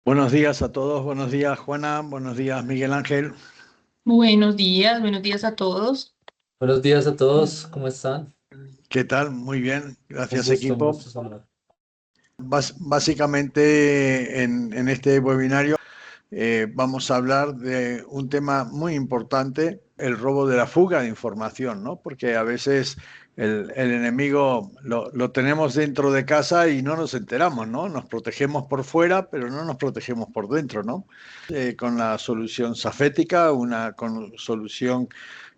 Buenos días a todos, buenos días Juana, buenos días Miguel Ángel. Buenos días a todos. Buenos días a todos, ¿cómo están? ¿Qué tal? Muy bien, gracias Un equipo. gusto saludar. Básicamente en este webinario vamos a hablar de un tema muy importante, el robo de la fuga de información, ¿no? Porque a veces el enemigo lo tenemos dentro de casa y no nos enteramos, ¿no? Nos protegemos por fuera, pero no nos protegemos por dentro, ¿no? Con la solución safética, solución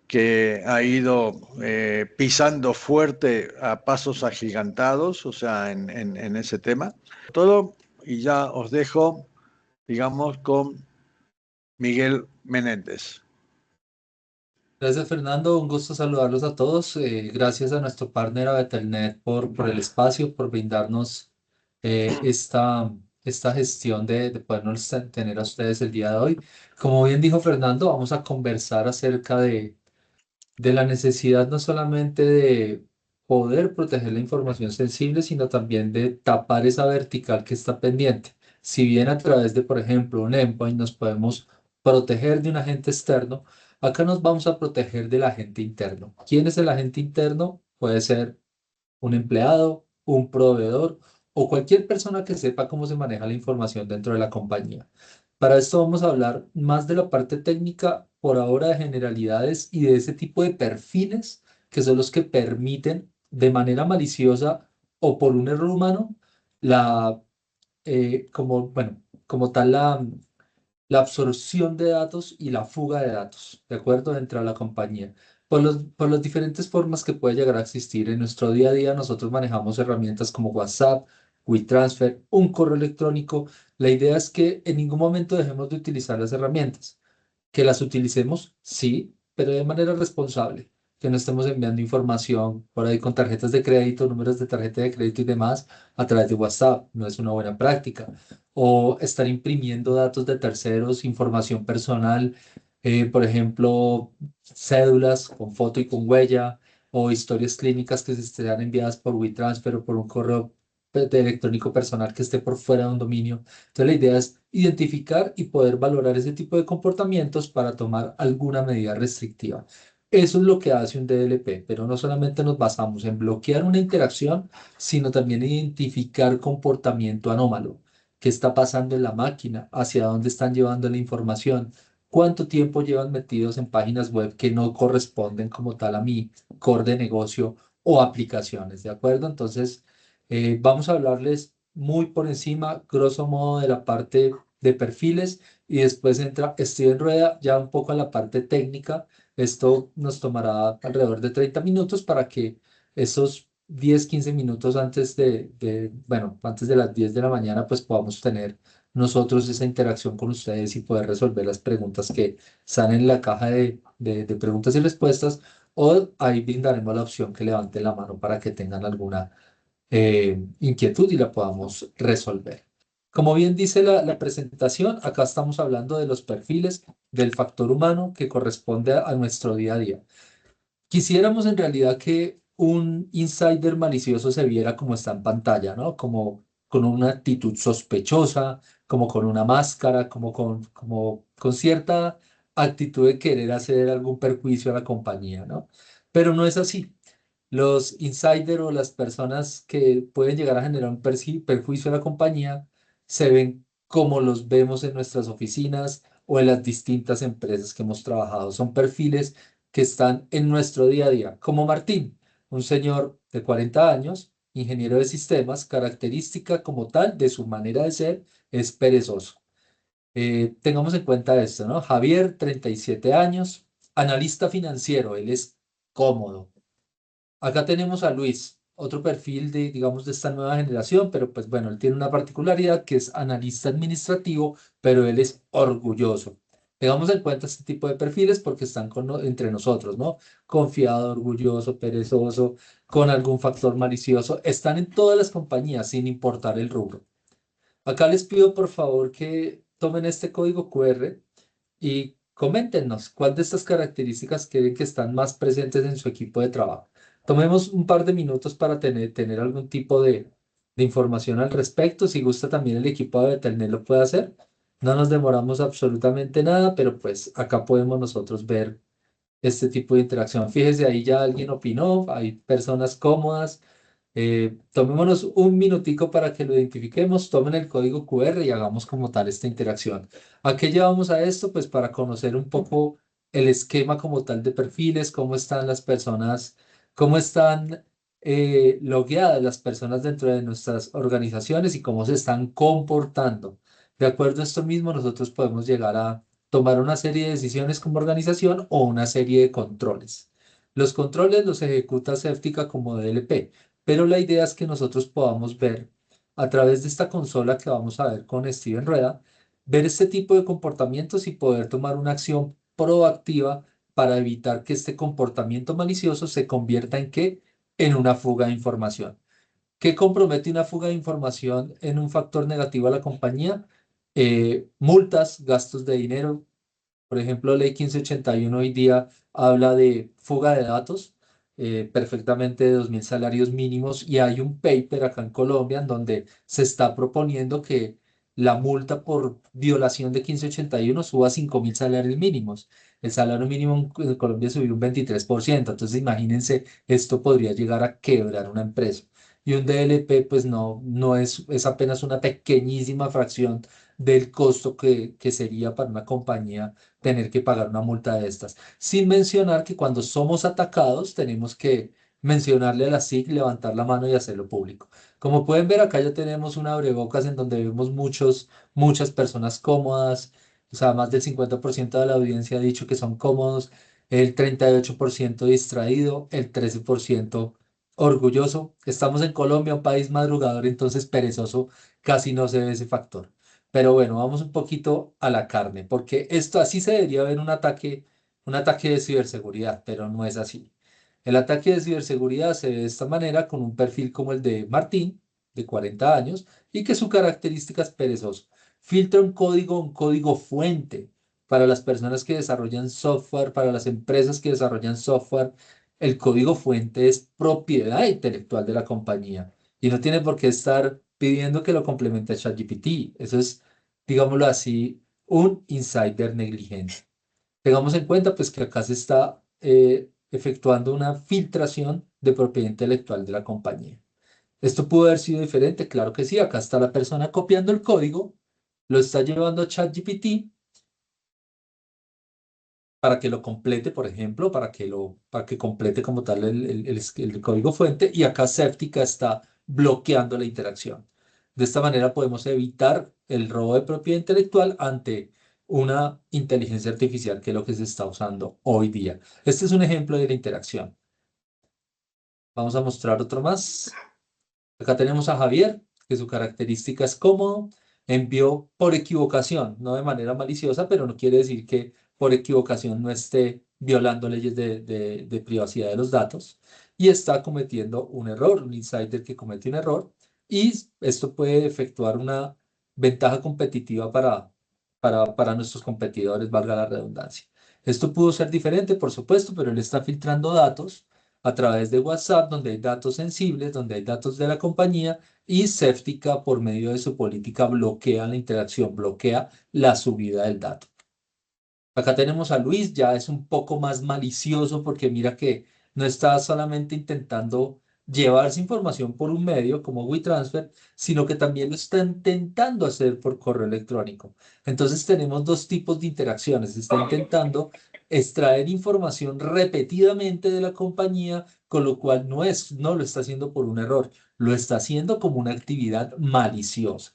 que ha ido pisando fuerte a pasos agigantados, o sea, en ese tema. Todo, y ya os dejo, digamos, con Miguel Menéndez. Gracias, Fernando. Un gusto saludarlos a todos. Gracias a nuestro partner a Bettelnet por el espacio, por brindarnos esta gestión de podernos tener a ustedes el día de hoy. Como bien dijo Fernando, vamos a conversar acerca de la necesidad no solamente de poder proteger la información sensible, sino también de tapar esa vertical que está pendiente. Si bien a través de, por ejemplo, un endpoint nos podemos proteger de un agente externo, acá nos vamos a proteger del agente interno. ¿Quién es el agente interno? Puede ser un empleado, un proveedor o cualquier persona que sepa cómo se maneja la información dentro de la compañía. Para esto vamos a hablar más de la parte técnica, por ahora de generalidades y de ese tipo de perfiles que son los que permiten de manera maliciosa o por un error humano la, como tal la absorción de datos y la fuga de datos, ¿de acuerdo? Dentro de la compañía. Por las diferentes formas que puede llegar a existir en nuestro día a día, nosotros manejamos herramientas como WhatsApp, WeTransfer, un correo electrónico. La idea es que en ningún momento dejemos de utilizar las herramientas, que las utilicemos, sí, pero de manera responsable, que no estemos enviando información por ahí con tarjetas de crédito, números de tarjeta de crédito y demás a través de WhatsApp. No es una buena práctica. O estar imprimiendo datos de terceros, información personal, por ejemplo, cédulas con foto y con huella, o historias clínicas que se estén enviadas por WeTransfer o por un correo electrónico personal que esté por fuera de un dominio. Entonces, la idea es identificar y poder valorar ese tipo de comportamientos para tomar alguna medida restrictiva. Eso es lo que hace un DLP, pero no solamente nos basamos en bloquear una interacción, sino también identificar comportamiento anómalo. ¿Qué está pasando en la máquina? ¿Hacia dónde están llevando la información? ¿Cuánto tiempo llevan metidos en páginas web que no corresponden como tal a mi core de negocio o aplicaciones? ¿De acuerdo? Entonces, vamos a hablarles muy por encima, grosso modo, de la parte de perfiles y después entra Steven Rueda ya un poco a la parte técnica. Esto nos tomará alrededor de 30 minutos para que esos 10 15 minutos antes bueno, antes de las 10 de la mañana, pues podamos tener nosotros esa interacción con ustedes y poder resolver las preguntas que salen en la caja de preguntas y respuestas, o ahí brindaremos la opción que levanten la mano para que tengan alguna inquietud y la podamos resolver. Como bien dice la presentación, acá estamos hablando de los perfiles del factor humano que corresponde a nuestro día a día. Quisiéramos en realidad que un insider malicioso se viera como está en pantalla, ¿no? Como con una actitud sospechosa, como con una máscara, como con cierta actitud de querer hacer algún perjuicio a la compañía, ¿no? Pero no es así. Los insiders o las personas que pueden llegar a generar un perjuicio a la compañía se ven como los vemos en nuestras oficinas o en las distintas empresas que hemos trabajado. Son perfiles que están en nuestro día a día, como Martín, un señor de 40 años, ingeniero de sistemas, característica como tal de su manera de ser es perezoso. Tengamos en cuenta esto, ¿no? Javier, 37 años, analista financiero, él es cómodo. Acá tenemos a Luis, otro perfil de, digamos, de esta nueva generación, pero pues bueno, él tiene una particularidad que es analista administrativo, pero él es orgulloso. Tengamos en cuenta este tipo de perfiles porque están entre nosotros, ¿no? Confiado, orgulloso, perezoso, con algún factor malicioso. Están en todas las compañías sin importar el rubro. Acá les pido por favor que tomen este código QR y coméntenos cuál de estas características creen que están más presentes en su equipo de trabajo. Tomemos un par de minutos para tener algún tipo de de información al respecto. Si gusta, también el equipo de Betelnet lo puede hacer. No nos demoramos absolutamente nada, pero pues acá podemos nosotros ver este tipo de interacción. Fíjese, ahí ya alguien opinó, hay personas cómodas. Tomémonos un minutico para que lo identifiquemos, tomen el código QR y hagamos como tal esta interacción. ¿A qué llevamos a esto? Pues para conocer un poco el esquema como tal de perfiles, cómo están las personas, cómo están logueadas las personas dentro de nuestras organizaciones y cómo se están comportando. De acuerdo a esto mismo, nosotros podemos llegar a tomar una serie de decisiones como organización o una serie de controles. Los controles los ejecuta Safetica como DLP, pero la idea es que nosotros podamos ver a través de esta consola que vamos a ver con Steven Rueda, ver este tipo de comportamientos y poder tomar una acción proactiva para evitar que este comportamiento malicioso se convierta en ¿qué? En una fuga de información. ¿Qué compromete una fuga de información en un factor negativo a la compañía? Multas, gastos de dinero. Por ejemplo, Ley 1581 hoy día habla de fuga de datos, perfectamente de 2.000 salarios mínimos, y hay un paper acá en Colombia en donde se está proponiendo que la multa por violación de 1581 suba a 5.000 salarios mínimos. El salario mínimo en Colombia subió un 23%, entonces imagínense, esto podría llegar a quebrar una empresa. Y un DLP, pues no es apenas una pequeñísima fracción del costo que sería para una compañía tener que pagar una multa de estas. Sin mencionar que cuando somos atacados tenemos que mencionarle a la SIC, levantar la mano y hacerlo público. Como pueden ver, acá ya tenemos un abrebocas en donde vemos muchas personas cómodas, o sea, más del 50% de la audiencia ha dicho que son cómodos, el 38% distraído, el 13% orgulloso. Estamos en Colombia, un país madrugador, entonces perezoso casi no se ve ese factor. Pero bueno, vamos un poquito a la carne, porque esto así se debería ver un ataque de ciberseguridad, pero no es así. El ataque de ciberseguridad se ve de esta manera con un perfil como el de Martín, de 40 años, y que su característica es perezoso. Filtra un código fuente para las personas que desarrollan software, para las empresas que desarrollan software. El código fuente es propiedad intelectual de la compañía y no tiene por qué estar pidiendo que lo complemente a ChatGPT. Eso es, digámoslo así, un insider negligente. Tengamos en cuenta pues que acá se está efectuando una filtración de propiedad intelectual de la compañía. ¿Esto pudo haber sido diferente? Claro que sí. Acá está la persona copiando el código, lo está llevando a ChatGPT para que lo complete, por ejemplo, para que complete como tal el código fuente, y acá Safetica está bloqueando la interacción. De esta manera podemos evitar el robo de propiedad intelectual ante una inteligencia artificial, que es lo que se está usando hoy día. Este es un ejemplo de la interacción. Vamos a mostrar otro más. Acá tenemos a Javier, que su característica es cómodo. Envió por equivocación, no de manera maliciosa, pero no quiere decir que por equivocación no esté violando leyes de privacidad de los datos. Y está cometiendo un error, un insider que comete un error. Y esto puede efectuar una ventaja competitiva para nuestros competidores, valga la redundancia. Esto pudo ser diferente, por supuesto, pero él está filtrando datos a través de WhatsApp, donde hay datos sensibles, donde hay datos de la compañía, y Safetica, por medio de su política, bloquea la interacción, bloquea la subida del dato. Acá tenemos a Luis, ya es un poco más malicioso porque mira que no está solamente intentando llevarse información por un medio como WeTransfer, sino que también lo está intentando hacer por correo electrónico. Entonces tenemos dos tipos de interacciones. Está intentando extraer información repetidamente de la compañía, con lo cual no lo está haciendo por un error, lo está haciendo como una actividad maliciosa.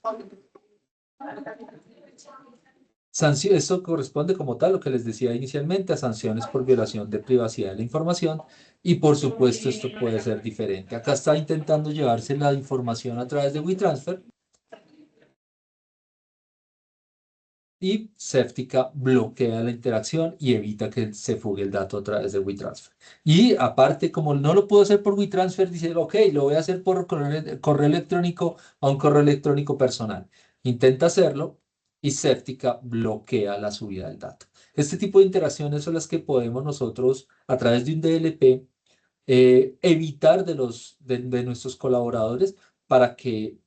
Esto corresponde como tal, lo que les decía inicialmente, a sanciones por violación de privacidad de la información, y por supuesto esto puede ser diferente. Acá está intentando llevarse la información a través de WeTransfer y Safetica bloquea la interacción y evita que se fugue el dato a través de WeTransfer. Y aparte, como no lo puedo hacer por WeTransfer, dice, ok, lo voy a hacer por correo electrónico, a un correo electrónico personal. Intenta hacerlo y Safetica bloquea la subida del dato. Este tipo de interacciones son las que podemos nosotros, a través de un DLP, evitar de nuestros colaboradores, para que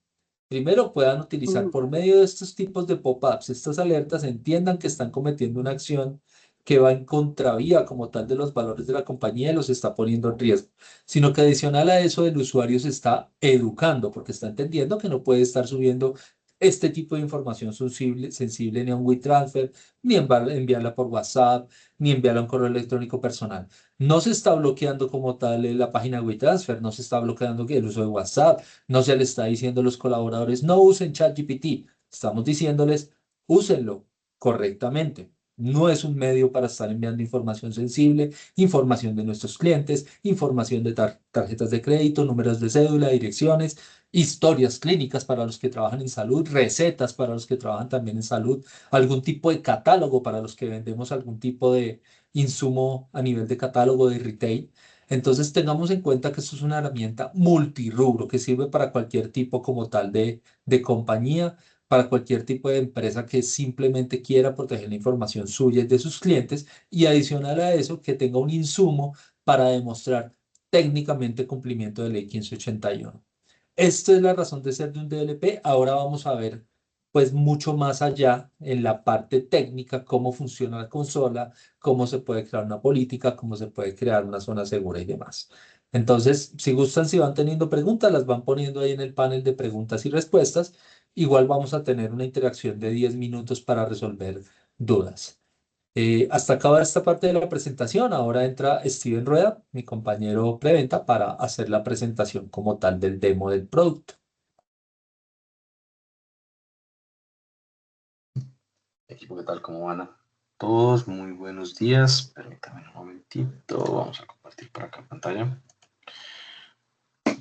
primero puedan utilizar por medio de estos tipos de pop-ups, estas alertas, entiendan que están cometiendo una acción que va en contravía como tal de los valores de la compañía y los está poniendo en riesgo, sino que adicional a eso el usuario se está educando porque está entendiendo que no puede estar subiendo este tipo de información sensible ni a un WeTransfer, ni enviarla por WhatsApp, ni enviarla a un correo electrónico personal. No se está bloqueando como tal la página WeTransfer, no se está bloqueando el uso de WhatsApp, no se le está diciendo a los colaboradores no usen ChatGPT, estamos diciéndoles úsenlo correctamente. No es un medio para estar enviando información sensible, información de nuestros clientes, información de tarjetas de crédito, números de cédula, direcciones, historias clínicas para los que trabajan en salud, recetas para los que trabajan también en salud, algún tipo de catálogo para los que vendemos algún tipo de insumo a nivel de catálogo de retail. Entonces tengamos en cuenta que esto es una herramienta multirrubro que sirve para cualquier tipo como tal de compañía, para cualquier tipo de empresa que simplemente quiera proteger la información suya y de sus clientes y adicional a eso que tenga un insumo para demostrar técnicamente cumplimiento de ley 1581. Esta es la razón de ser de un DLP. Ahora vamos a ver pues mucho más allá en la parte técnica, cómo funciona la consola, cómo se puede crear una política, cómo se puede crear una zona segura y demás. Entonces, si gustan, si van teniendo preguntas, las van poniendo ahí en el panel de preguntas y respuestas. Igual vamos a tener una interacción de 10 minutos para resolver dudas. Hasta acabar esta parte de la presentación, ahora entra Steven Rueda, mi compañero preventa, para hacer la presentación como tal del demo del producto. Equipo, ¿qué tal? ¿Cómo van a todos? Muy buenos días. Permítanme un momentito. Vamos a compartir por acá pantalla.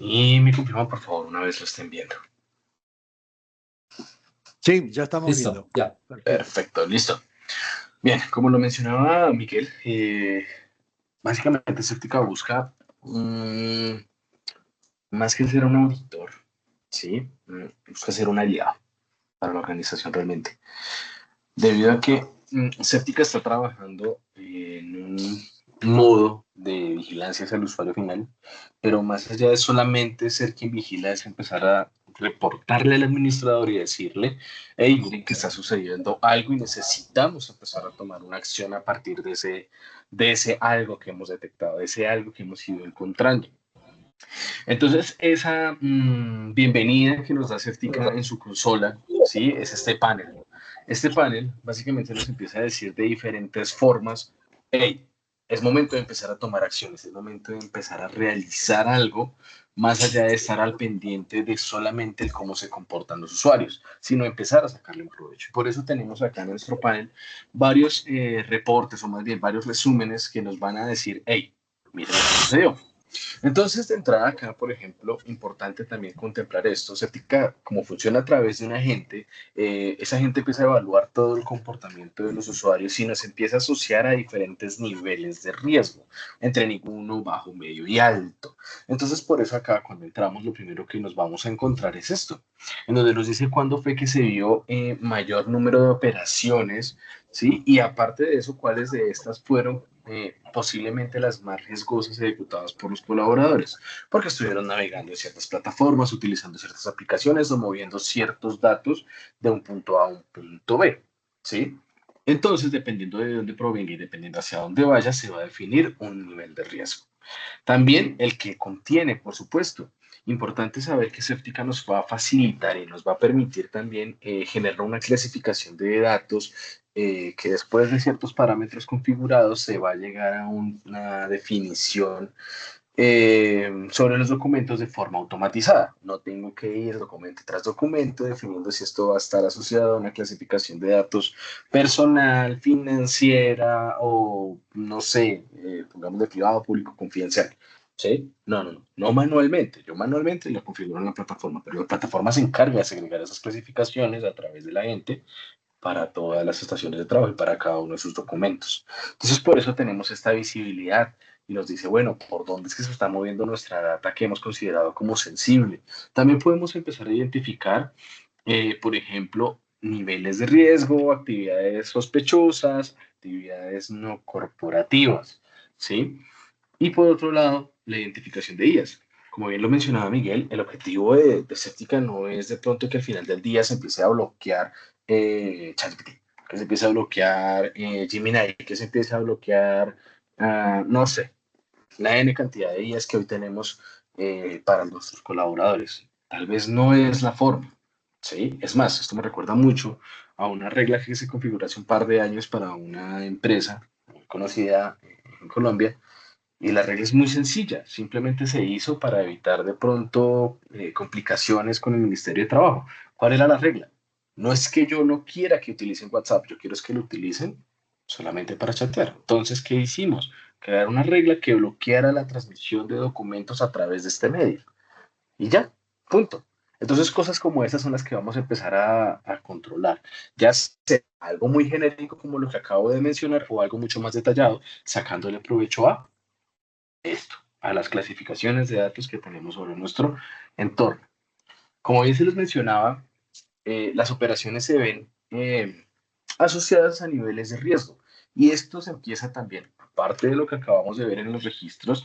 Y me confirman, por favor, una vez lo estén viendo. Sí, ya estamos Listo, viendo. ya. Perfecto, listo. Bien, como lo mencionaba Miguel, básicamente Séptica busca, más que ser un auditor, ¿sí? Busca ser un aliado para la organización realmente. Debido a que Séptica está trabajando en un modo de vigilancia hacia el usuario final, pero más allá de solamente ser quien vigila, es empezar a reportarle al administrador y decirle, hey, miren que está sucediendo algo y necesitamos empezar a tomar una acción a partir de ese algo que hemos detectado, de ese algo que hemos ido encontrando. Entonces, esa bienvenida que nos da Séptica en su consola, ¿sí? Es este panel. Este panel básicamente nos empieza a decir de diferentes formas, hey, es momento de empezar a tomar acciones, es momento de empezar a realizar algo más allá de estar al pendiente de solamente el cómo se comportan los usuarios, sino empezar a sacarle un provecho. Por eso tenemos acá en nuestro panel varios reportes o más bien varios resúmenes que nos van a decir, hey, miren lo que sucedió. Entonces, de entrada acá, por ejemplo, importante también contemplar esto. Séptica, como funciona a través de un agente, esa agente empieza a evaluar todo el comportamiento de los usuarios y nos empieza a asociar a diferentes niveles de riesgo, entre ninguno, bajo, medio y alto. Entonces, por eso acá, cuando entramos, lo primero que nos vamos a encontrar es esto, en donde nos dice cuándo fue que se vio mayor número de operaciones, ¿sí? Y aparte de eso, cuáles de estas fueron posiblemente las más riesgosas ejecutadas por los colaboradores, porque estuvieron navegando en ciertas plataformas, utilizando ciertas aplicaciones o moviendo ciertos datos de un punto A a un punto B, ¿sí? Entonces, dependiendo de dónde provenga y dependiendo hacia dónde vaya, se va a definir un nivel de riesgo. También el que contiene, por supuesto. Importante saber que Séptica nos va a facilitar y nos va a permitir también generar una clasificación de datos que después de ciertos parámetros configurados se va a llegar a una definición sobre los documentos de forma automatizada. No tengo que ir documento tras documento definiendo si esto va a estar asociado a una clasificación de datos personal, financiera o no sé, pongamos de privado, público, confidencial. ¿Sí? No manualmente. Yo manualmente lo configuro en la plataforma, pero la plataforma se encarga de segregar esas clasificaciones a través de la gente para todas las estaciones de trabajo y para cada uno de sus documentos. Entonces, por eso tenemos esta visibilidad y nos dice, bueno, ¿por dónde es que se está moviendo nuestra data que hemos considerado como sensible? También podemos empezar a identificar, por ejemplo, niveles de riesgo, actividades sospechosas, actividades no corporativas, ¿sí? Y por otro lado, la identificación de IAS. como bien lo mencionaba Miguel, el objetivo de Séptica no es de pronto que al final del día se empiece a bloquear ChatGPT, que se empiece a bloquear Gemini, que se empiece a bloquear, no sé, la N cantidad de días que hoy tenemos para nuestros colaboradores. Tal vez no es la forma, ¿sí? Es más, esto me recuerda mucho a una regla que se configuró hace un par de años para una empresa muy conocida en Colombia, y la regla es muy sencilla, simplemente se hizo para evitar de pronto complicaciones con el Ministerio de Trabajo. ¿Cuál era la regla? No es que yo no quiera que utilicen WhatsApp, yo quiero es que lo utilicen solamente para chatear. Entonces, ¿qué hicimos? Crear una regla que bloqueara la transmisión de documentos a través de este medio. Y ya, punto. Entonces, cosas como esas son las que vamos a empezar a controlar. Ya sea algo muy genérico como lo que acabo de mencionar o algo mucho más detallado, sacándole provecho a esto, a las clasificaciones de datos que tenemos sobre nuestro entorno. Como bien se les mencionaba, las operaciones se ven asociadas a niveles de riesgo. Y esto se empieza también, aparte de lo que acabamos de ver en los registros,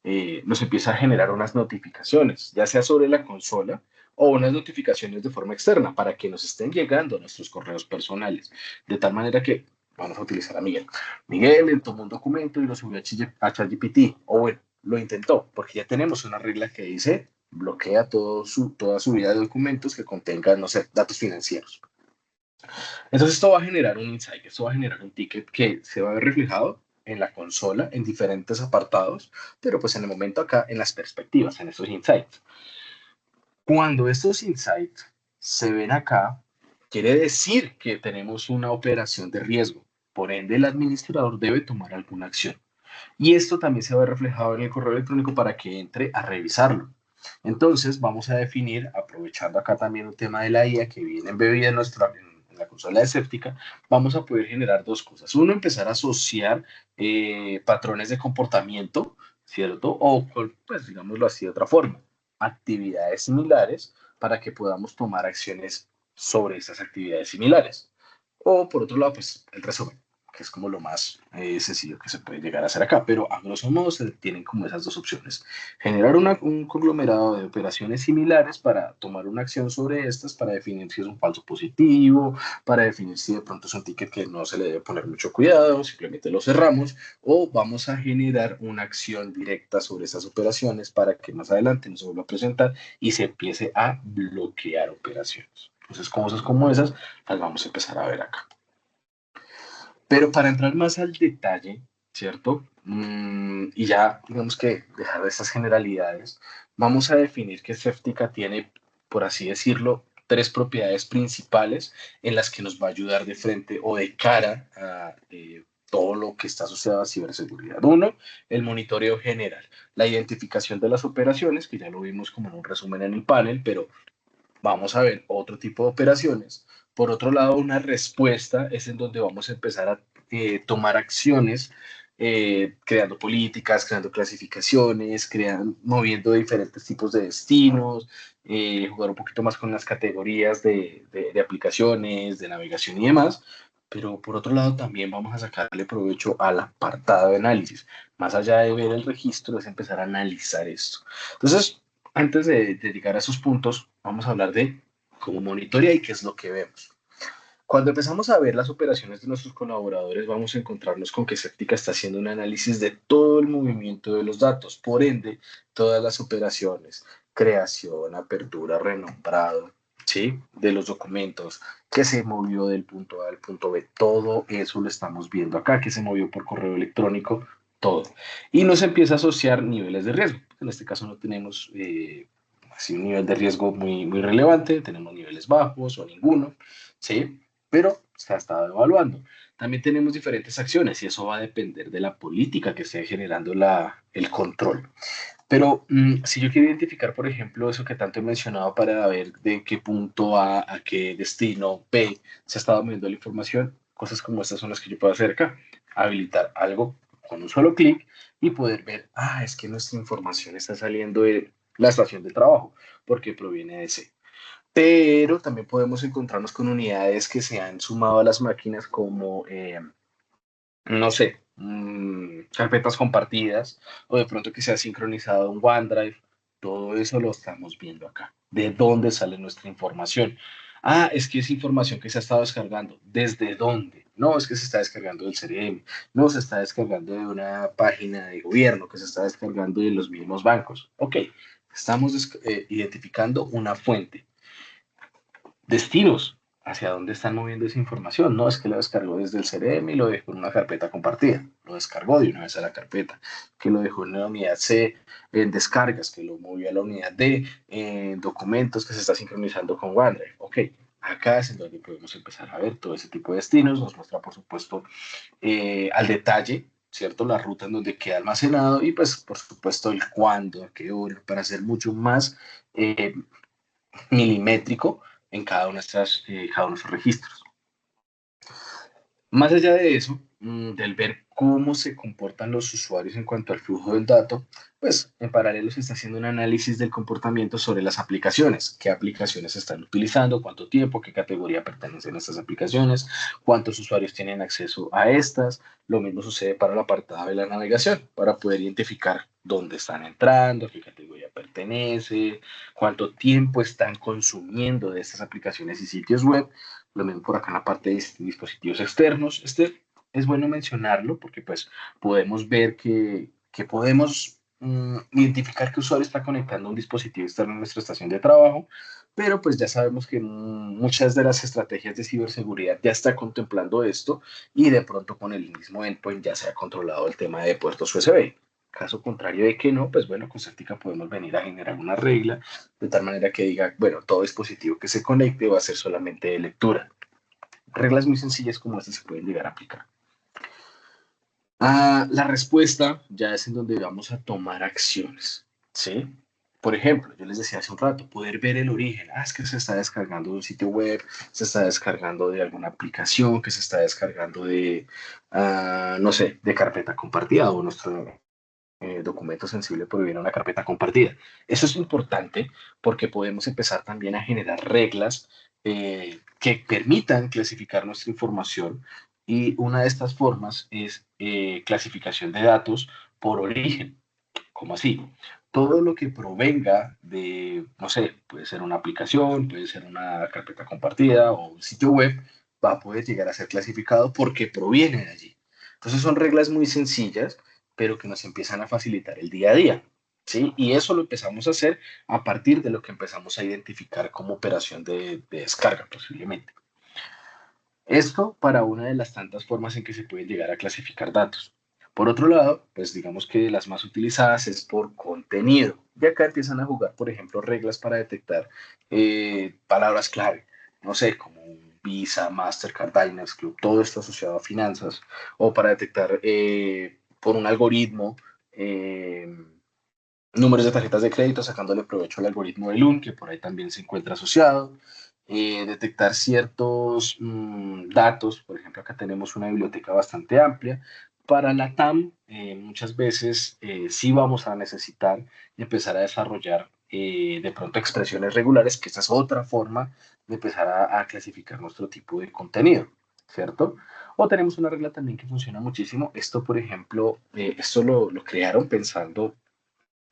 nos empieza a generar unas notificaciones, ya sea sobre la consola o unas notificaciones de forma externa para que nos estén llegando nuestros correos personales. De tal manera que vamos a utilizar a Miguel. Miguel tomó un documento y lo subió a ChatGPT. O bueno, lo intentó, porque ya tenemos una regla que dice bloquea toda su vida de documentos que contengan, no sé, datos financieros. Entonces esto va a generar un insight, esto va a generar un ticket que se va a ver reflejado en la consola en diferentes apartados, pero pues en el momento acá en las perspectivas, en estos insights. Cuando estos insights se ven acá, quiere decir que tenemos una operación de riesgo. Por ende, el administrador debe tomar alguna acción. Y esto también se ve reflejado en el correo electrónico para que entre a revisarlo. Entonces, vamos a definir, aprovechando acá también un tema de la IA que viene embebida en la consola de Séptica, vamos a poder generar dos cosas. Uno, empezar a asociar patrones de comportamiento, ¿cierto? O, pues, digámoslo así de otra forma, actividades similares para que podamos tomar acciones sobre esas actividades similares. O, por otro lado, pues, el resumen, que es como lo más sencillo que se puede llegar a hacer acá, pero a grosso modo se tienen como esas dos opciones. Generar un conglomerado de operaciones similares para tomar una acción sobre estas, para definir si es un falso positivo, para definir si de pronto es un ticket que no se le debe poner mucho cuidado, simplemente lo cerramos, o vamos a generar una acción directa sobre esas operaciones para que más adelante no se vuelva a presentar y se empiece a bloquear operaciones. Entonces, cosas como esas las vamos a empezar a ver acá. Pero para entrar más al detalle, ¿cierto? Y ya, digamos que dejar de estas generalidades, vamos a definir que Séptica tiene, por así decirlo, tres propiedades principales en las que nos va a ayudar de frente o de cara a todo lo que está asociado a ciberseguridad. Uno, el monitoreo general, la identificación de las operaciones, que ya lo vimos como en un resumen en el panel, pero vamos a ver otro tipo de operaciones. Por otro lado, una respuesta es en donde vamos a empezar a tomar acciones, creando políticas, creando clasificaciones, moviendo diferentes tipos de destinos, jugar un poquito más con las categorías de aplicaciones, de navegación y demás. Pero por otro lado, también vamos a sacarle provecho al apartado de análisis. Más allá de ver el registro, es empezar a analizar esto. Entonces, antes de llegar a esos puntos, vamos a hablar de cómo monitorea y qué es lo que vemos. Cuando empezamos a ver las operaciones de nuestros colaboradores, vamos a encontrarnos con que Séptica está haciendo un análisis de todo el movimiento de los datos, por ende, todas las operaciones, creación, apertura, renombrado, ¿sí? De los documentos, que se movió del punto A al punto B, todo eso lo estamos viendo acá, que se movió por correo electrónico, todo. Y nos empieza a asociar niveles de riesgo. En este caso no tenemos así un nivel de riesgo muy relevante, tenemos niveles bajos o ninguno, ¿sí? Pero se ha estado evaluando. También tenemos diferentes acciones y eso va a depender de la política que esté generando el control. Pero si yo quiero identificar, por ejemplo, eso que tanto he mencionado para ver de qué punto a qué destino B se ha estado moviendo la información, cosas como estas son las que yo puedo hacer acá. Habilitar algo con un solo clic y poder ver, es que nuestra información está saliendo de la estación de trabajo porque proviene de C. Pero también podemos encontrarnos con unidades que se han sumado a las máquinas como, no sé, carpetas compartidas o de pronto que se ha sincronizado un OneDrive, todo eso lo estamos viendo acá. ¿De dónde sale nuestra información? Ah, es que es información que se ha estado descargando. ¿Desde dónde? No, es que se está descargando del CRM. No, se está descargando de una página de gobierno, que se está descargando de los mismos bancos. Ok, estamos identificando una fuente. Destinos, hacia dónde están moviendo esa información. No es que lo descargó desde el CRM y lo dejó en una carpeta compartida. Lo descargó de una vez a la carpeta. Que lo dejó en la unidad C en descargas, que lo movió a la unidad D en documentos, que se está sincronizando con OneDrive. Ok, acá es en donde podemos empezar a ver todo ese tipo de destinos. Nos muestra, por supuesto, al detalle, ¿cierto? La ruta en donde queda almacenado y, pues, por supuesto, el cuándo, a qué hora, para hacer mucho más eh, milimétrico en cada uno de cada uno de estos registros. Más allá de eso, del ver cómo se comportan los usuarios en cuanto al flujo del dato, pues en paralelo se está haciendo un análisis del comportamiento sobre las aplicaciones, qué aplicaciones se están utilizando, cuánto tiempo, qué categoría pertenecen a estas aplicaciones, cuántos usuarios tienen acceso a estas. Lo mismo sucede para el apartado de la navegación, para poder identificar dónde están entrando, a qué categoría pertenece, cuánto tiempo están consumiendo de estas aplicaciones y sitios web. Lo mismo por acá en la parte de dispositivos externos. Es bueno mencionarlo porque pues podemos ver que podemos identificar qué usuario está conectando un dispositivo externo a nuestra estación de trabajo, pero pues ya sabemos que muchas de las estrategias de ciberseguridad ya está contemplando esto y de pronto con el mismo endpoint ya se ha controlado el tema de puertos USB. Caso contrario de que no, pues bueno, con Certica podemos venir a generar una regla de tal manera que diga, bueno, todo dispositivo que se conecte va a ser solamente de lectura. Reglas muy sencillas como estas se pueden llegar a aplicar. La respuesta ya es en donde vamos a tomar acciones, ¿sí? Por ejemplo, yo les decía hace un rato, poder ver el origen. Es que se está descargando de un sitio web, se está descargando de alguna aplicación, que se está descargando de, no sé, de carpeta compartida o nuestro documento sensible proviene de una carpeta compartida. Eso es importante porque podemos empezar también a generar reglas que permitan clasificar nuestra información y una de estas formas es clasificación de datos por origen. ¿Cómo así? Todo lo que provenga de, no sé, puede ser una aplicación, puede ser una carpeta compartida o un sitio web, va a poder llegar a ser clasificado porque proviene de allí. Entonces son reglas muy sencillas, pero que nos empiezan a facilitar el día a día, ¿sí? Y eso lo empezamos a hacer a partir de lo que empezamos a identificar como operación de descarga, posiblemente. Esto para una de las tantas formas en que se puede llegar a clasificar datos. Por otro lado, pues digamos que las más utilizadas es por contenido. Y acá empiezan a jugar, por ejemplo, reglas para detectar palabras clave. No sé, como Visa, Mastercard, Diners Club, todo esto asociado a finanzas. O para detectar por un algoritmo números de tarjetas de crédito, sacándole provecho al algoritmo de Loon, que por ahí también se encuentra asociado. Detectar ciertos datos, por ejemplo, acá tenemos una biblioteca bastante amplia. Para la TAM, muchas veces sí vamos a necesitar empezar a desarrollar de pronto expresiones regulares, que esta es otra forma de empezar a clasificar nuestro tipo de contenido, ¿cierto? O tenemos una regla también que funciona muchísimo. Esto, por ejemplo, esto lo crearon pensando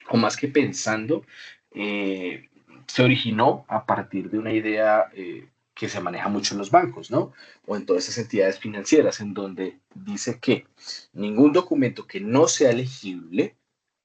o más que pensando, se originó a partir de una idea que se maneja mucho en los bancos, ¿no? O en todas esas entidades financieras, en donde dice que ningún documento que no sea legible,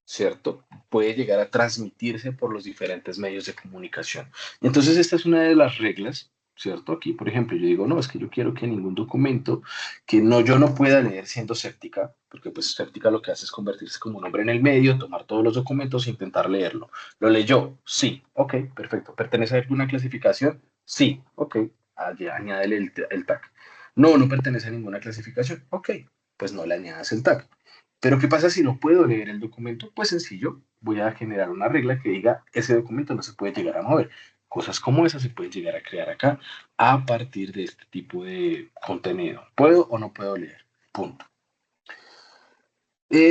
¿cierto? Puede llegar a transmitirse por los diferentes medios de comunicación. Entonces, esta es una de las reglas, ¿cierto? Aquí, por ejemplo, yo digo, no, es que yo quiero que ningún documento que no, yo no pueda leer siendo séptica, porque pues séptica lo que hace es convertirse como un hombre en el medio, tomar todos los documentos e intentar leerlo. ¿Lo leyó? Sí. Ok, perfecto. ¿Pertenece a alguna clasificación? Sí. Ok. Allí añádele el tag. No, no pertenece a ninguna clasificación. Ok, pues no le añadas el tag. Pero ¿qué pasa si no puedo leer el documento? Pues sencillo, voy a generar una regla que diga ese documento no se puede llegar a mover. Cosas como esas se pueden llegar a crear acá a partir de este tipo de contenido. ¿Puedo o no puedo leer? Punto.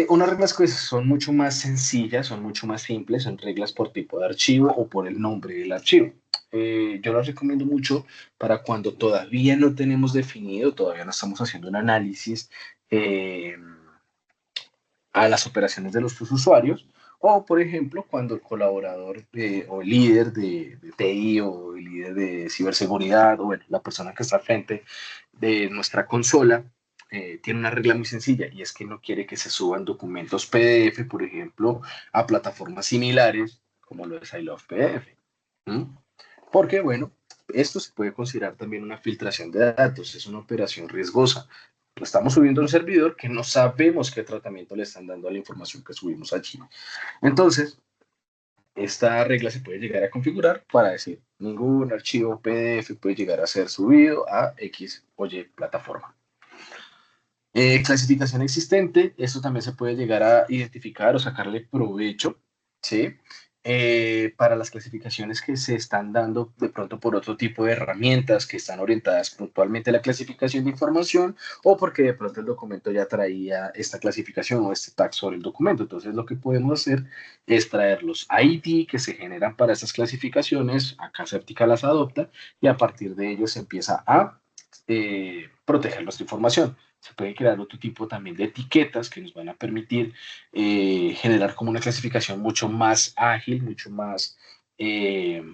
Unas reglas que son mucho más sencillas, son mucho más simples, son reglas por tipo de archivo o por el nombre del archivo. Yo las recomiendo mucho para cuando todavía no tenemos definido, todavía no estamos haciendo un análisis a las operaciones de nuestros usuarios O, por ejemplo, cuando el colaborador o el líder de TI o el líder de ciberseguridad o bueno, la persona que está al frente de nuestra consola tiene una regla muy sencilla y es que no quiere que se suban documentos PDF, por ejemplo, a plataformas similares como lo es I Love PDF. ¿Mm? Porque, bueno, esto se puede considerar también una filtración de datos, es una operación riesgosa. Lo estamos subiendo a un servidor que no sabemos qué tratamiento le están dando a la información que subimos allí. Entonces, esta regla se puede llegar a configurar para decir, ningún archivo PDF puede llegar a ser subido a X o Y plataforma. Clasificación existente, esto también se puede llegar a identificar o sacarle provecho, ¿sí? Para las clasificaciones que se están dando de pronto por otro tipo de herramientas que están orientadas puntualmente a la clasificación de información o porque de pronto el documento ya traía esta clasificación o este tag sobre el documento. Entonces lo que podemos hacer es traer los ID que se generan para estas clasificaciones, acá Séptica las adopta y a partir de ellos se empieza a proteger nuestra información. Se puede crear otro tipo también de etiquetas que nos van a permitir generar como una clasificación mucho más ágil, mucho más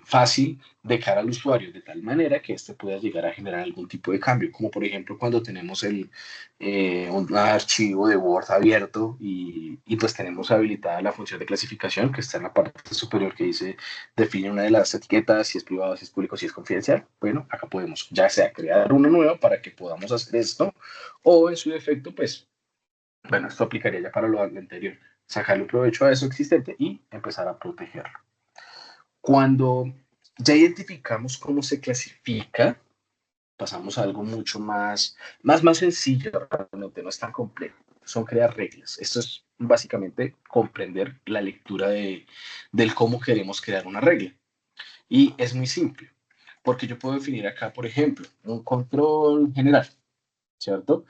fácil de cara al usuario, de tal manera que éste pueda llegar a generar algún tipo de cambio, como por ejemplo cuando tenemos un archivo de Word abierto y pues tenemos habilitada la función de clasificación que está en la parte superior que dice define una de las etiquetas, si es privado, si es público, si es confidencial. Bueno, acá podemos ya sea crear una nueva para que podamos hacer esto o en su defecto, pues, bueno, esto aplicaría ya para lo anterior, sacarle provecho a eso existente y empezar a protegerlo. Cuando ya identificamos cómo se clasifica, pasamos a algo mucho más sencillo, realmente no es tan complejo, son crear reglas. Esto es básicamente comprender la lectura del cómo queremos crear una regla. Y es muy simple, porque yo puedo definir acá, por ejemplo, un control general, ¿cierto?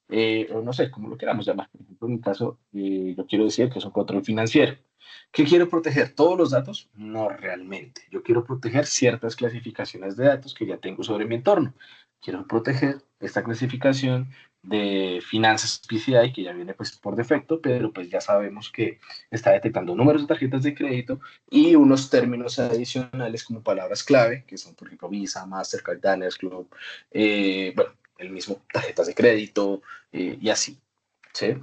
O no sé, como lo queramos llamar. Por ejemplo, en mi caso, yo quiero decir que es un control financiero. ¿Qué quiero proteger? ¿Todos los datos? No realmente. Yo quiero proteger ciertas clasificaciones de datos que ya tengo sobre mi entorno. Quiero proteger esta clasificación de finanzas PCI, que ya viene pues por defecto, pero pues ya sabemos que está detectando números de tarjetas de crédito y unos términos adicionales como palabras clave, que son por ejemplo Visa, Mastercard, Diners Club, bueno, el mismo tarjetas de crédito y así, ¿sí?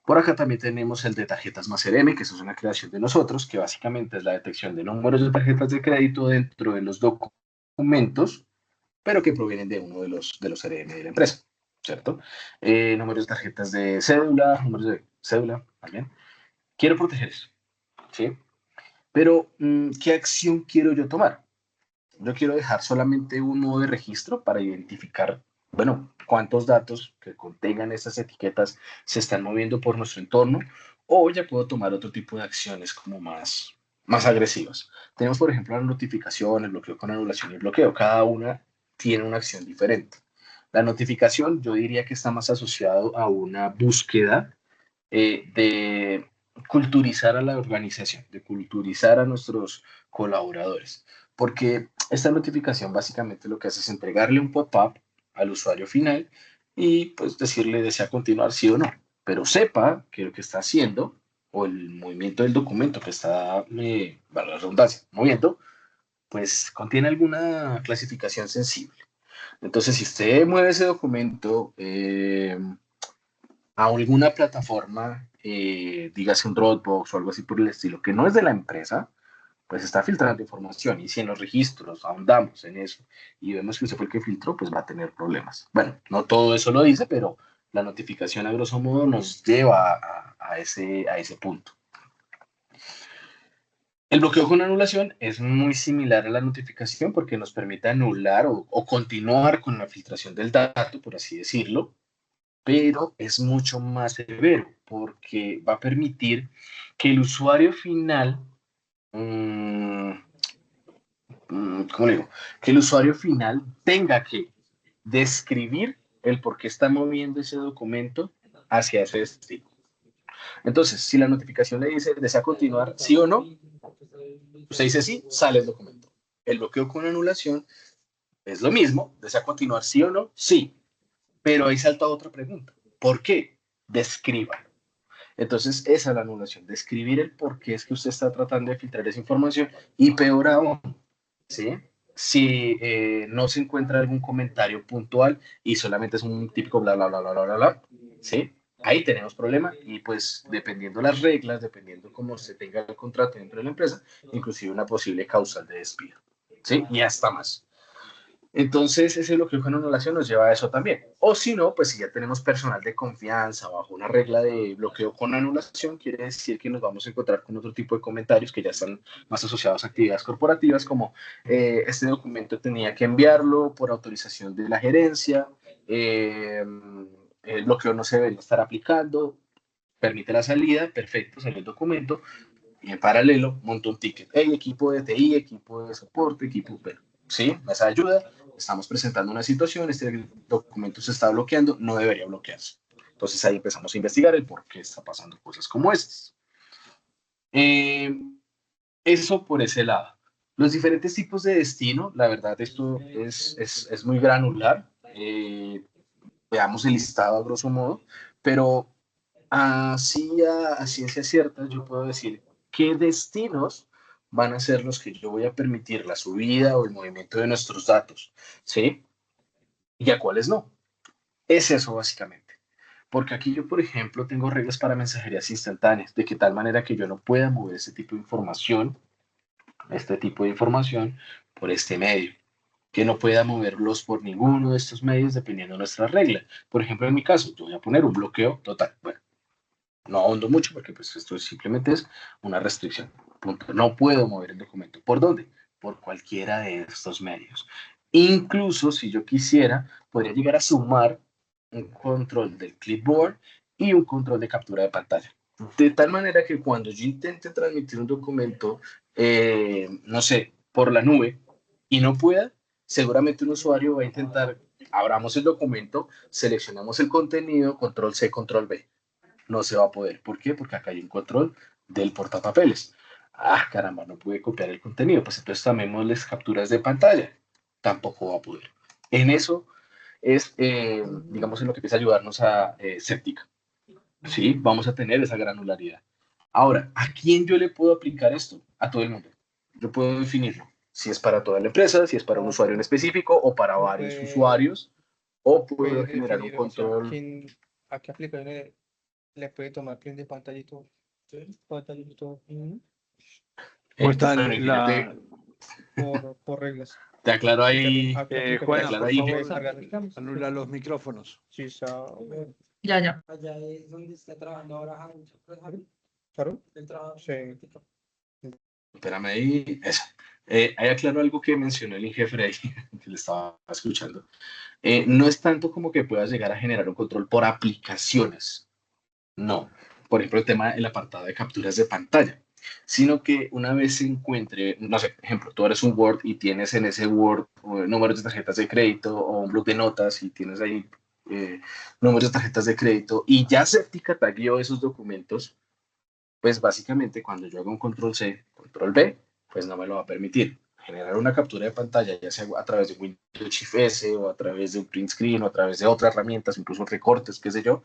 Por acá también tenemos el de tarjetas más CRM, que eso es una creación de nosotros, que básicamente es la detección de números de tarjetas de crédito dentro de los documentos, pero que provienen de uno de los CRM de la empresa, ¿cierto? Números de tarjetas de cédula, números de cédula, también. Quiero proteger eso, ¿sí? Pero, ¿qué acción quiero yo tomar? Yo quiero dejar solamente un modo de registro para identificar, bueno, cuántos datos que contengan estas etiquetas se están moviendo por nuestro entorno, o ya puedo tomar otro tipo de acciones como más agresivas. Tenemos, por ejemplo, la notificación, el bloqueo con anulación y el bloqueo. Cada una tiene una acción diferente. La notificación, yo diría que está más asociado a una búsqueda de culturizar a la organización, de culturizar a nuestros colaboradores. Porque esta notificación básicamente lo que hace es entregarle un pop-up al usuario final y pues decirle desea continuar sí o no. Pero sepa que lo que está haciendo o el movimiento del documento que está, para la redundancia, moviendo, pues contiene alguna clasificación sensible. Entonces, si usted mueve ese documento a alguna plataforma, dígase un Dropbox o algo así por el estilo, que no es de la empresa, pues está filtrando información. Y si en los registros ahondamos en eso y vemos que usted fue el que filtró, pues va a tener problemas. Bueno, no todo eso lo dice, pero la notificación a grosso modo nos lleva a ese punto. El bloqueo con anulación es muy similar a la notificación porque nos permite anular o continuar con la filtración del dato, por así decirlo, pero es mucho más severo porque va a permitir que el usuario final, ¿cómo le digo? Que el usuario final tenga que describir el por qué está moviendo ese documento hacia ese destino. Entonces, si la notificación le dice, ¿desea continuar sí o no? Usted dice sí, sale el documento. El bloqueo con anulación es lo mismo, ¿desea continuar sí o no? Sí, pero ahí salta otra pregunta. ¿Por qué? Describa. Entonces, esa es la anulación, describir el por qué es que usted está tratando de filtrar esa información y peor aún, ¿sí? Si no se encuentra algún comentario puntual y solamente es un típico bla, bla, bla, bla, bla, bla, bla, ¿sí? Ahí tenemos problema y pues dependiendo las reglas, dependiendo cómo se tenga el contrato dentro de la empresa, inclusive una posible causal de despido, ¿sí? Y hasta más. Entonces, ese bloqueo con anulación nos lleva a eso también. O si no, pues si ya tenemos personal de confianza bajo una regla de bloqueo con anulación, quiere decir que nos vamos a encontrar con otro tipo de comentarios que ya están más asociados a actividades corporativas, como este documento tenía que enviarlo por autorización de la gerencia, el bloqueo no se debería estar aplicando, permite la salida, perfecto, salió el documento, y en paralelo monto un ticket. Hey, equipo de TI, equipo de soporte, equipo, pero, ¿sí? Esa ayuda, estamos presentando una situación, este documento se está bloqueando, no debería bloquearse. Entonces ahí empezamos a investigar el por qué está pasando cosas como estas. Eso por ese lado. Los diferentes tipos de destino, la verdad, esto es muy granular. Veamos el listado a grosso modo, pero así a ciencia cierta yo puedo decir qué destinos van a ser los que yo voy a permitir la subida o el movimiento de nuestros datos, ¿sí? Y a cuáles no. Es eso básicamente. Porque aquí yo, por ejemplo, tengo reglas para mensajerías instantáneas, de que tal manera que yo no pueda mover este tipo de información por este medio, que no pueda moverlos por ninguno de estos medios dependiendo de nuestra regla. Por ejemplo, en mi caso, yo voy a poner un bloqueo total. Bueno, no ahondo mucho porque pues esto simplemente es una restricción. Punto. No puedo mover el documento. ¿Por dónde? Por cualquiera de estos medios. Incluso si yo quisiera, podría llegar a sumar un control del clipboard y un control de captura de pantalla. De tal manera que cuando yo intente transmitir un documento, no sé, por la nube y no pueda, seguramente un usuario va a intentar, abramos el documento, seleccionamos el contenido, control C, control V. No se va a poder. ¿Por qué? Porque acá hay un control del portapapeles. Ah, caramba, no pude copiar el contenido. Pues entonces tomémosles capturas de pantalla. Tampoco va a poder. En eso es, digamos, en lo que empieza a ayudarnos a Séptica. Sí, vamos a tener esa granularidad. Ahora, ¿a quién yo le puedo aplicar esto? A todo el mundo. Yo puedo definirlo. Si es para toda la empresa, si es para un usuario en específico o para varios usuarios, o puedo Puedes generar un definir, o sea, control. a qué aplicación le puede tomar print de pantalla y todo. ¿Sí? Pantalla y todo. ¿Cómo está Bueno, y fíjate, Por reglas. te aclaro ahí, ¿A qué aplicación Juana, aclaro por ahí. puede favor, cargar? anula los micrófonos. Sí, está. Ya, ya. Allá es donde está trabajando ahora Javi. ¿Claro? Él trabaja. Sí. Espérame ahí, eso. Ahí aclaro algo que mencionó el jefe ahí, que le estaba escuchando. No es tanto como que puedas llegar a generar un control por aplicaciones, no. Por ejemplo, el apartado de capturas de pantalla, sino que una vez se encuentre, no sé, ejemplo, tú eres un Word y tienes en ese Word números de tarjetas de crédito o un bloc de notas y tienes ahí números de tarjetas de crédito y ya Certica tagueó esos documentos, pues básicamente cuando yo hago un control C, control V, pues no me lo va a permitir. Generar una captura de pantalla, ya sea a través de Windows Shift S o a través de un print screen o a través de otras herramientas, incluso recortes, qué sé yo,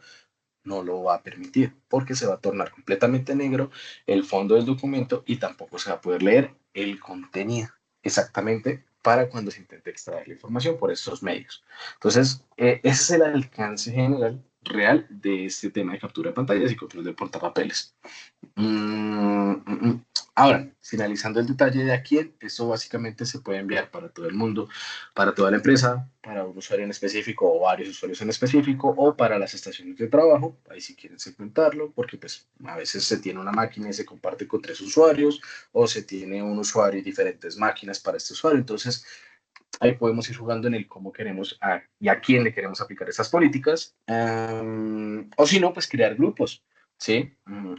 no lo va a permitir porque se va a tornar completamente negro el fondo del documento y tampoco se va a poder leer el contenido exactamente para cuando se intente extraer la información por estos medios. Entonces, ese es el alcance general real de este tema de captura de pantallas y control de portapapeles. Ahora, finalizando el detalle de a quién, eso básicamente se puede enviar para todo el mundo, para toda la empresa, para un usuario en específico o varios usuarios en específico, o para las estaciones de trabajo, ahí si quieren segmentarlo, porque pues a veces se tiene una máquina y se comparte con 3 usuarios, o se tiene un usuario y diferentes máquinas para este usuario, entonces ahí podemos ir jugando en el cómo queremos y a quién le queremos aplicar estas políticas, o si no, pues crear grupos. Sí,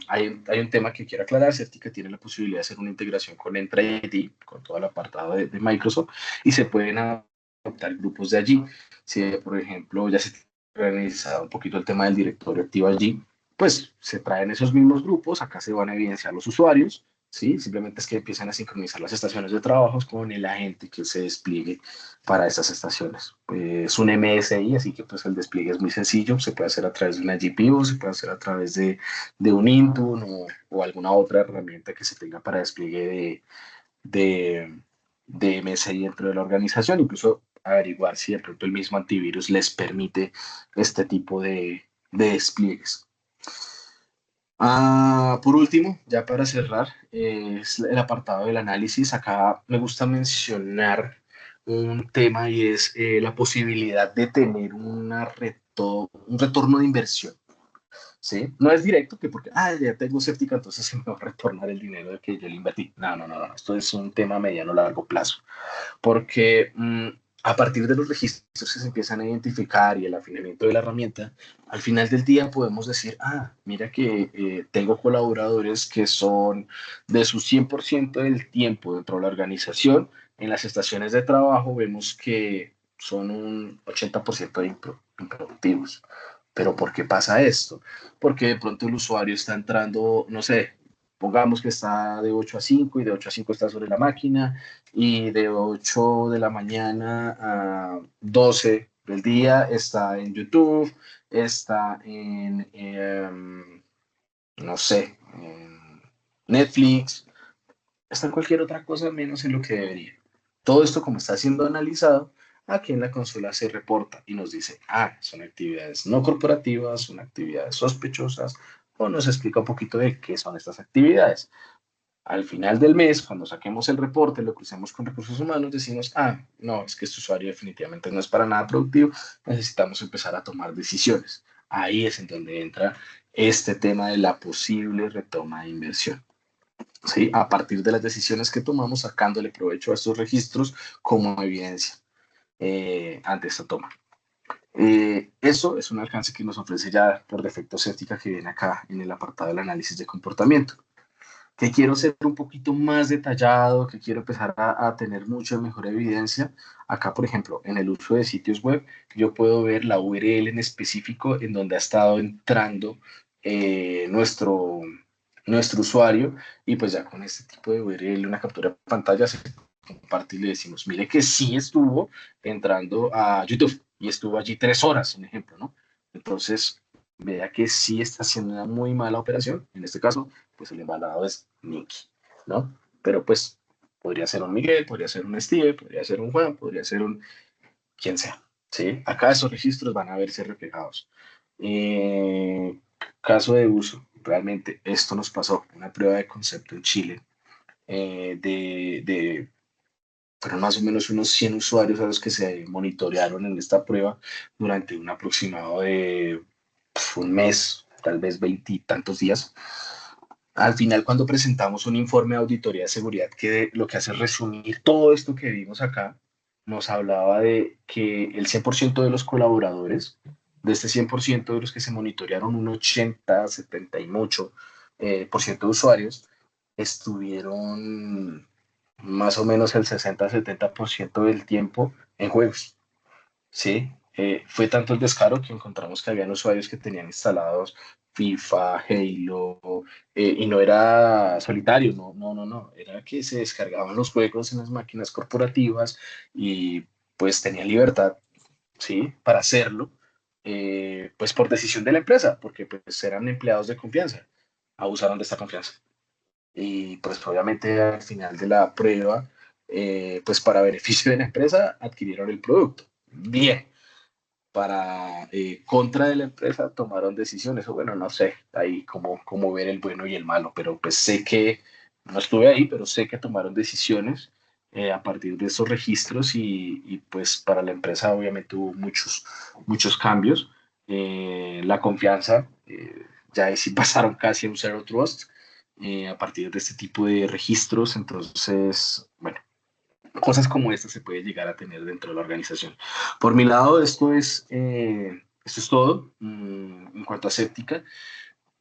hay un tema que quiero aclarar. Certica tiene la posibilidad de hacer una integración con Entra ID, con todo el apartado de Microsoft, y se pueden adoptar grupos de allí. Si, por ejemplo, ya se ha organizado un poquito el tema del directorio activo allí, pues se traen esos mismos grupos, acá se van a evidenciar los usuarios, ¿sí? Simplemente es que empiezan a sincronizar las estaciones de trabajos con el agente que se despliegue para estas estaciones. Es un MSI, así que pues el despliegue es muy sencillo, se puede hacer a través de una GPU, se puede hacer a través de un Intune o alguna otra herramienta que se tenga para despliegue de, de MSI dentro de la organización, incluso averiguar si de pronto el mismo antivirus les permite este tipo de despliegues. Por último, ya para cerrar, es el apartado del análisis. Acá me gusta mencionar un tema y es la posibilidad de tener un retorno de inversión. ¿Sí? No es directo que porque, ya tengo séptica, entonces se me va a retornar el dinero de que yo le invertí. No, no, no, no. Esto es un tema mediano largo plazo. Porque a partir de los registros que se empiezan a identificar y el afinamiento de la herramienta, al final del día podemos decir, mira que tengo colaboradores que son de su 100% del tiempo dentro de la organización. En las estaciones de trabajo vemos que son un 80% de improductivos. Pero ¿por qué pasa esto? Porque de pronto el usuario está entrando, no sé, pongamos que está de 8 a 5 y de 8 a 5 está sobre la máquina y de 8 de la mañana a 12 del día está en YouTube, está no sé, en Netflix, está en cualquier otra cosa menos en lo que debería. Todo esto, como está siendo analizado, aquí en la consola se reporta y nos dice, son actividades no corporativas, son actividades sospechosas, o nos explica un poquito de qué son estas actividades. Al final del mes, cuando saquemos el reporte, lo crucemos con recursos humanos, decimos, no, es que este usuario definitivamente no es para nada productivo, necesitamos empezar a tomar decisiones. Ahí es en donde entra este tema de la posible retoma de inversión. ¿Sí? A partir de las decisiones que tomamos, sacándole provecho a estos registros como evidencia ante esta toma. Eso es un alcance que nos ofrece ya por defecto Certica, que viene acá en el apartado del análisis de comportamiento. Que quiero ser un poquito más detallado, que quiero empezar a tener mucha mejor evidencia. Acá, por ejemplo, en el uso de sitios web, yo puedo ver la URL en específico en donde ha estado entrando nuestro usuario, y pues ya con este tipo de URL, una captura de pantalla se comparte y le decimos, mire que sí estuvo entrando a YouTube y estuvo allí 3 horas, un ejemplo, ¿no? Entonces, vea que sí está haciendo una muy mala operación. En este caso, pues el embalado es Nicky, ¿no? Pero pues podría ser un Miguel, podría ser un Steve, podría ser un Juan, podría ser un quien sea, ¿sí? Acá esos registros van a verse reflejados. Caso de uso, realmente esto nos pasó, una prueba de concepto en Chile, fueron más o menos unos 100 usuarios a los que se monitorearon en esta prueba durante un aproximado de un mes, tal vez 20 y tantos días. Al final, cuando presentamos un informe de auditoría de seguridad que lo que hace es resumir todo esto que vimos acá, nos hablaba de que el 100% de los colaboradores, de este 100% de los que se monitorearon, un 80, 70 y mucho por ciento de usuarios, estuvieron más o menos el 60-70% del tiempo en juegos. ¿Sí? Fue tanto el descaro que encontramos que habían usuarios que tenían instalados FIFA, Halo, y no era solitario, no, era que se descargaban los juegos en las máquinas corporativas y pues tenían libertad, ¿sí? Para hacerlo, pues por decisión de la empresa, porque pues eran empleados de confianza, abusaron de esta confianza. Y pues obviamente al final de la prueba, pues para beneficio de la empresa, adquirieron el producto. Bien, para contra de la empresa tomaron decisiones, o bueno, no sé, ahí como ver el bueno y el malo, pero pues sé que, no estuve ahí, pero sé que tomaron decisiones a partir de esos registros y pues para la empresa obviamente hubo muchos cambios. La confianza, ya ahí sí pasaron casi a un zero trust a partir de este tipo de registros, entonces, bueno, cosas como estas se puede llegar a tener dentro de la organización. Por mi lado, esto es todo en cuanto a séptica.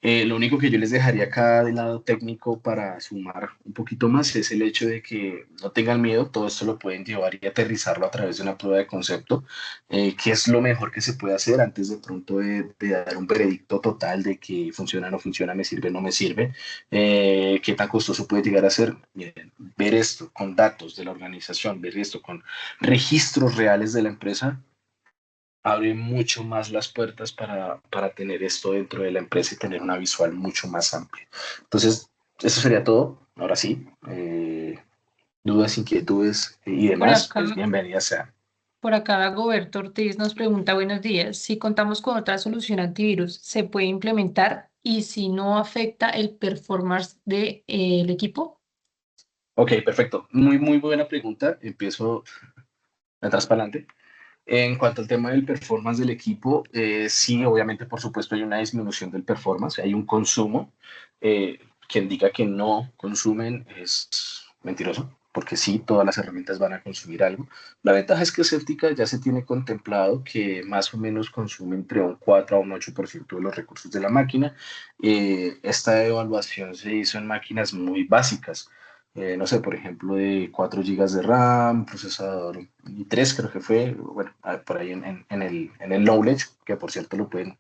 Lo único que yo les dejaría acá del lado técnico para sumar un poquito más es el hecho de que no tengan miedo, todo esto lo pueden llevar y aterrizarlo a través de una prueba de concepto, que es lo mejor que se puede hacer antes de pronto de dar un veredicto total de que funciona, no funciona, me sirve, no me sirve, qué tan costoso puede llegar a ser. Miren, ver esto con datos de la organización, ver esto con registros reales de la empresa abre mucho más las puertas para tener esto dentro de la empresa y tener una visual mucho más amplia. Entonces, eso sería todo. Ahora sí, dudas, inquietudes y Por demás, acá, pues bienvenidas sean. por acá Goberto Ortiz nos pregunta, buenos días, si contamos con otra solución antivirus, ¿se puede implementar? Y si no afecta el performance del equipo. Ok, perfecto. Muy, muy buena pregunta. Empiezo de atrás para adelante. En cuanto al tema del performance del equipo, sí, obviamente, por supuesto, hay una disminución del performance, hay un consumo. Quien diga que no consumen es mentiroso, porque sí, todas las herramientas van a consumir algo. La ventaja es que Celtica ya se tiene contemplado que más o menos consume entre un 4 a un 8% de los recursos de la máquina. Esta evaluación se hizo en máquinas muy básicas, no sé, por ejemplo, de 4 gigas de RAM, procesador i3 creo que fue, bueno, por ahí en el knowledge, que por cierto lo pueden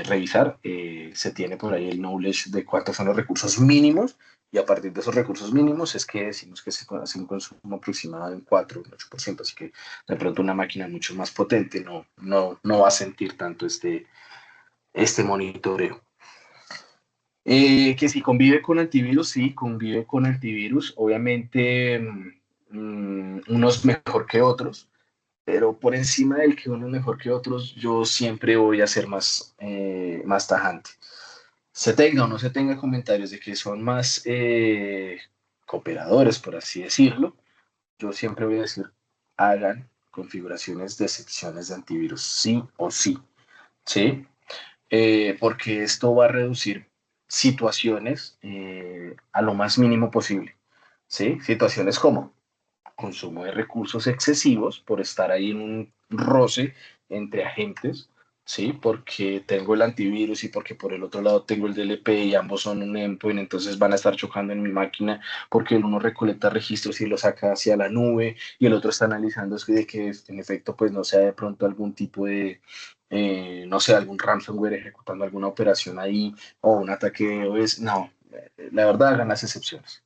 revisar, se tiene por ahí el knowledge de cuántos son los recursos mínimos y a partir de esos recursos mínimos es que decimos que se hace un consumo aproximado de un 4 o un 8%, así que de pronto una máquina mucho más potente no va a sentir tanto este monitoreo. Que si convive con antivirus, sí, convive con antivirus. Obviamente, unos mejor que otros, pero por encima del que uno es mejor que otros, yo siempre voy a ser más tajante. Se tenga o no se tenga comentarios de que son más cooperadores, por así decirlo, yo siempre voy a decir, hagan configuraciones de excepciones de antivirus, sí o sí, ¿sí? Porque esto va a reducir situaciones a lo más mínimo posible, ¿sí? Situaciones como consumo de recursos excesivos por estar ahí en un roce entre agentes, ¿sí? Porque tengo el antivirus y porque por el otro lado tengo el DLP y ambos son un endpoint, entonces van a estar chocando en mi máquina porque el uno recolecta registros y los saca hacia la nube y el otro está analizando de que en efecto pues no sea de pronto algún tipo de no sé, algún ransomware ejecutando alguna operación ahí o un ataque de DOS. No, la verdad hagan las excepciones,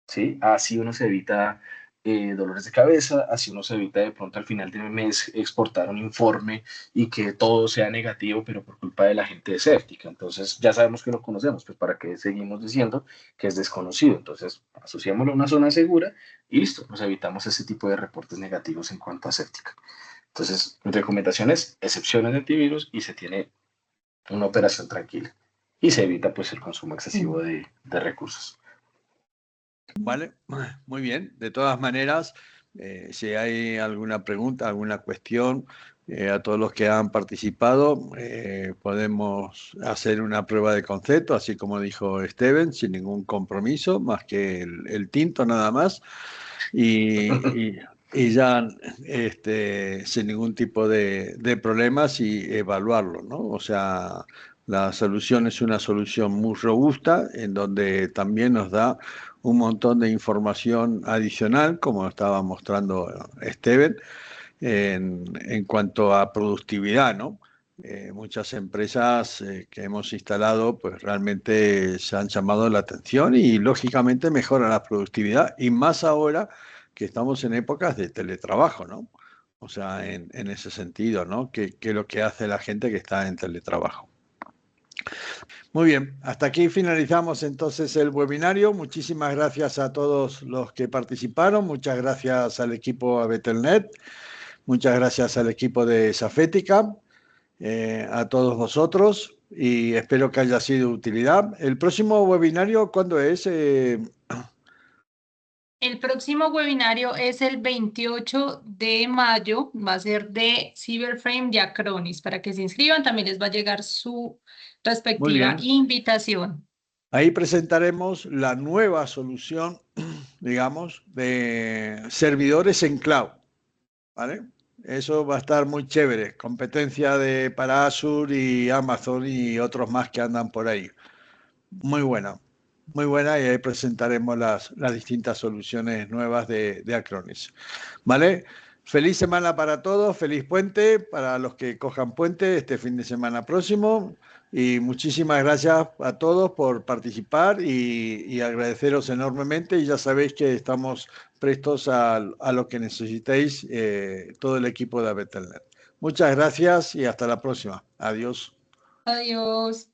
¿sí? Así uno se evita dolores de cabeza, así uno se evita de pronto al final del mes exportar un informe y que todo sea negativo, pero por culpa de la gente escéptica. Entonces ya sabemos que lo conocemos, pues para qué seguimos diciendo que es desconocido. Entonces asociémoslo a una zona segura y listo, nos evitamos ese tipo de reportes negativos en cuanto a séptica. Entonces, mi recomendación es excepciones de antivirus y se tiene una operación tranquila y se evita pues el consumo excesivo de recursos. Vale, muy bien. De todas maneras, si hay alguna pregunta, alguna cuestión, a todos los que han participado, podemos hacer una prueba de concepto, así como dijo Steven, sin ningún compromiso, más que el tinto nada más, y ya sin ningún tipo de problemas y evaluarlo, ¿no? O sea, la solución es una solución muy robusta, en donde también nos da un montón de información adicional, como estaba mostrando Steven, en cuanto a productividad, ¿no? Muchas empresas que hemos instalado, pues realmente se han llamado la atención y lógicamente mejora la productividad y más ahora que estamos en épocas de teletrabajo, ¿no? O sea, en ese sentido, ¿no? ¿Qué es lo que hace la gente que está en teletrabajo? Muy bien, hasta aquí finalizamos entonces el webinario. Muchísimas gracias a todos los que participaron, muchas gracias al equipo Betelnet, muchas gracias al equipo de Safetica, a todos vosotros y espero que haya sido de utilidad. El próximo webinario, ¿cuándo es? El próximo webinario es el 28 de mayo, va a ser de Cyberframe y Acronis. Para que se inscriban, también les va a llegar su Muy respectiva bien. invitación. Ahí presentaremos la nueva solución, digamos, de servidores en cloud, ¿vale? Eso va a estar muy chévere. Competencia para Azure y Amazon y otros más que andan por ahí. Muy buena. Muy buena, y ahí presentaremos las distintas soluciones nuevas de Acronis. ¿Vale? Feliz semana para todos, feliz puente para los que cojan puente este fin de semana próximo, y muchísimas gracias a todos por participar y agradeceros enormemente, y ya sabéis que estamos prestos a lo que necesitéis, todo el equipo de Abettelnet. Muchas gracias y hasta la próxima. Adiós. Adiós.